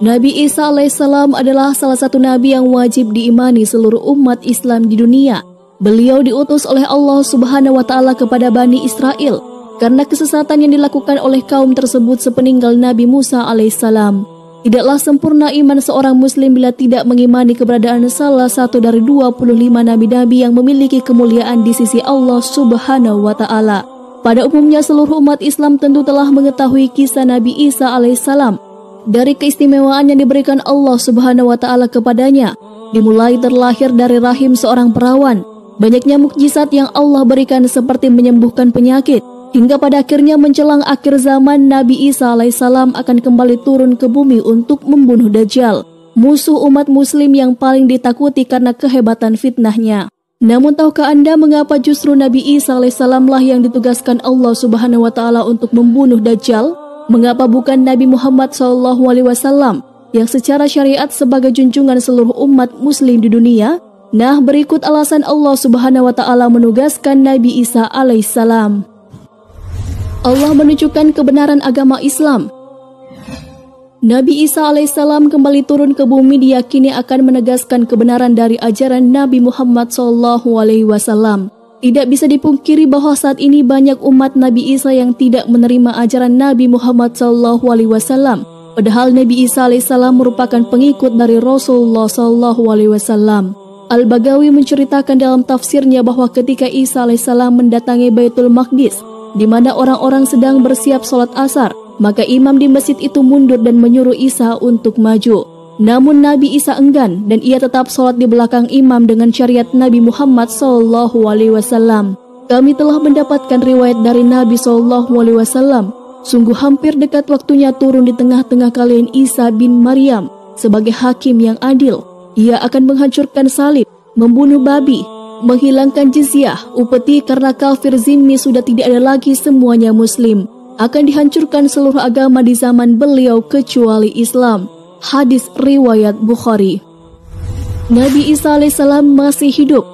Nabi Isa alaihissalam adalah salah satu nabi yang wajib diimani seluruh umat Islam di dunia. Beliau diutus oleh Allah Subhanahu wa taala kepada Bani Israel karena kesesatan yang dilakukan oleh kaum tersebut sepeninggal Nabi Musa alaihissalam. Tidaklah sempurna iman seorang muslim bila tidak mengimani keberadaan salah satu dari 25 nabi-nabi yang memiliki kemuliaan di sisi Allah Subhanahu wa taala. Pada umumnya seluruh umat Islam tentu telah mengetahui kisah Nabi Isa alaihissalam dari keistimewaan yang diberikan Allah Subhanahu wa taala kepadanya, dimulai terlahir dari rahim seorang perawan, banyaknya mukjizat yang Allah berikan seperti menyembuhkan penyakit, hingga pada akhirnya menjelang akhir zaman Nabi Isa alaihissalam akan kembali turun ke bumi untuk membunuh Dajjal, musuh umat muslim yang paling ditakuti karena kehebatan fitnahnya. Namun tahukah Anda mengapa justru Nabi Isa alaihissalam lah yang ditugaskan Allah Subhanahu wa taala untuk membunuh Dajjal? Mengapa bukan Nabi Muhammad SAW yang secara syariat sebagai junjungan seluruh umat muslim di dunia? Nah, berikut alasan Allah Subhanahu wa taala menugaskan Nabi Isa alaihissalam. Allah menunjukkan kebenaran agama Islam. Nabi Isa alaihissalam kembali turun ke bumi diyakini akan menegaskan kebenaran dari ajaran Nabi Muhammad SAW. Tidak bisa dipungkiri bahwa saat ini banyak umat Nabi Isa yang tidak menerima ajaran Nabi Muhammad SAW. Padahal Nabi Isa alaihissalam merupakan pengikut dari Rasulullah SAW. Al-Bagawi menceritakan dalam tafsirnya bahwa ketika Isa alaihissalam mendatangi Baitul Maqdis, di mana orang-orang sedang bersiap sholat asar, maka imam di masjid itu mundur dan menyuruh Isa untuk maju. Namun Nabi Isa enggan dan ia tetap sholat di belakang imam dengan syariat Nabi Muhammad SAW. Kami telah mendapatkan riwayat dari Nabi SAW. Sungguh hampir dekat waktunya turun di tengah-tengah kalian Isa bin Maryam sebagai hakim yang adil. Ia akan menghancurkan salib, membunuh babi, menghilangkan jizyah, upeti karena kafir zimmi sudah tidak ada lagi, semuanya muslim. Akan dihancurkan seluruh agama di zaman beliau kecuali Islam. Hadis riwayat Bukhari. Nabi Isa alaihissalam masih hidup.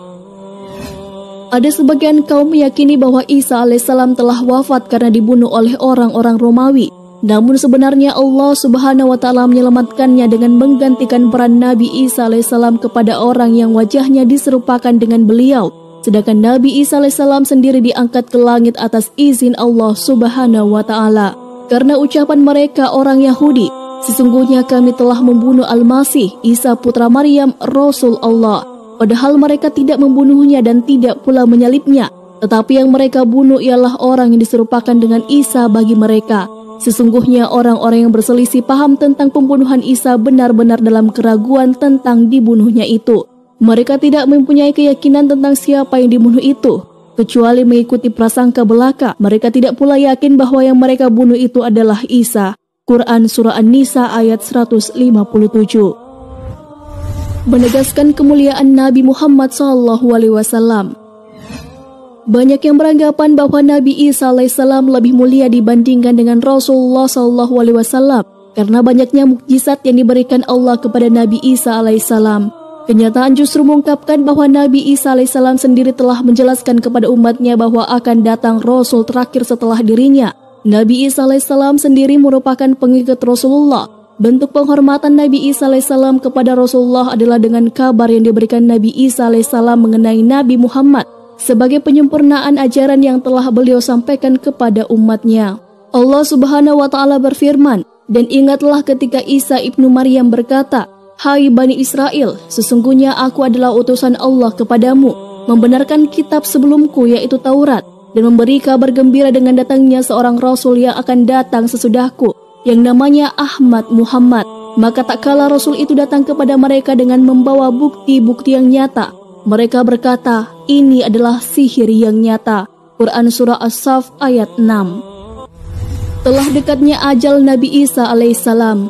Ada sebagian kaum meyakini bahwa Isa alaihissalam telah wafat karena dibunuh oleh orang-orang Romawi. Namun sebenarnya Allah Subhanahu wa taala menyelamatkannya dengan menggantikan peran Nabi Isa alaihissalam kepada orang yang wajahnya diserupakan dengan beliau. Sedangkan Nabi Isa alaihissalam sendiri diangkat ke langit atas izin Allah Subhanahu wa taala. Karena ucapan mereka orang Yahudi, sesungguhnya kami telah membunuh Al-Masih, Isa putra Maryam, Rasul Allah. Padahal mereka tidak membunuhnya dan tidak pula menyalibnya. Tetapi yang mereka bunuh ialah orang yang diserupakan dengan Isa bagi mereka. Sesungguhnya orang-orang yang berselisih paham tentang pembunuhan Isa benar-benar dalam keraguan tentang dibunuhnya itu. Mereka tidak mempunyai keyakinan tentang siapa yang dibunuh itu, kecuali mengikuti prasangka belaka. Mereka tidak pula yakin bahwa yang mereka bunuh itu adalah Isa. Quran Surah An-Nisa ayat 157. Menegaskan kemuliaan Nabi Muhammad SAW. Banyak yang beranggapan bahwa Nabi Isa alaihissalam lebih mulia dibandingkan dengan Rasulullah SAW karena banyaknya mukjizat yang diberikan Allah kepada Nabi Isa alaihissalam. Kenyataan justru mengungkapkan bahwa Nabi Isa alaihissalam sendiri telah menjelaskan kepada umatnya bahwa akan datang Rasul terakhir setelah dirinya. Nabi Isa alaihissalam sendiri merupakan pengikut Rasulullah. Bentuk penghormatan Nabi Isa alaihissalam kepada Rasulullah adalah dengan kabar yang diberikan Nabi Isa alaihissalam mengenai Nabi Muhammad sebagai penyempurnaan ajaran yang telah beliau sampaikan kepada umatnya. Allah Subhanahu wa taala berfirman, "Dan ingatlah ketika Isa ibnu Maryam berkata, 'Hai Bani Israel, sesungguhnya aku adalah utusan Allah kepadamu, membenarkan kitab sebelumku yaitu Taurat, dan memberi kabar gembira dengan datangnya seorang Rasul yang akan datang sesudahku, yang namanya Ahmad Muhammad. Maka tak kala Rasul itu datang kepada mereka dengan membawa bukti-bukti yang nyata, mereka berkata, ini adalah sihir yang nyata. Quran Surah As-Saff ayat 6. Telah dekatnya ajal Nabi Isa alaihissalam.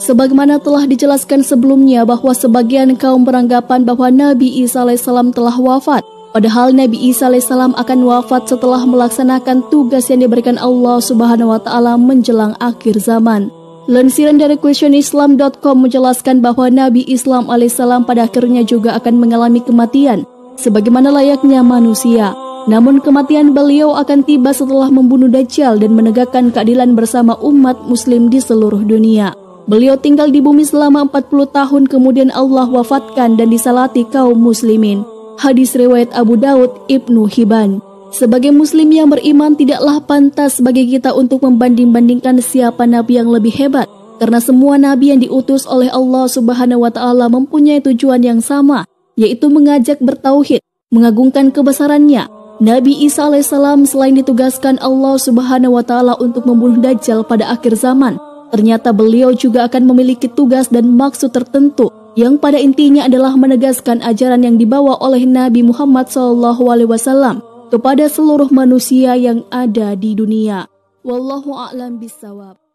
Sebagaimana telah dijelaskan sebelumnya bahwa sebagian kaum beranggapan bahwa Nabi Isa alaihissalam telah wafat. Padahal Nabi Isa alaihissalam akan wafat setelah melaksanakan tugas yang diberikan Allah Subhanahu wa taala menjelang akhir zaman. Lansiran dari questionislam.com menjelaskan bahwa Nabi Islam alaihissalam pada akhirnya juga akan mengalami kematian sebagaimana layaknya manusia. Namun kematian beliau akan tiba setelah membunuh Dajjal dan menegakkan keadilan bersama umat muslim di seluruh dunia. Beliau tinggal di bumi selama 40 tahun, kemudian Allah wafatkan dan disalati kaum muslimin. Hadis riwayat Abu Daud, Ibnu Hibban. Sebagai muslim yang beriman, tidaklah pantas bagi kita untuk membanding-bandingkan siapa nabi yang lebih hebat, karena semua nabi yang diutus oleh Allah Subhanahu wa taala mempunyai tujuan yang sama, yaitu mengajak bertauhid, mengagungkan kebesarannya. Nabi Isa alaihissalam selain ditugaskan Allah Subhanahu wa taala untuk membunuh Dajjal pada akhir zaman, ternyata beliau juga akan memiliki tugas dan maksud tertentu yang pada intinya adalah menegaskan ajaran yang dibawa oleh Nabi Muhammad SAW kepada seluruh manusia yang ada di dunia. Wallahu a'lam bishawab.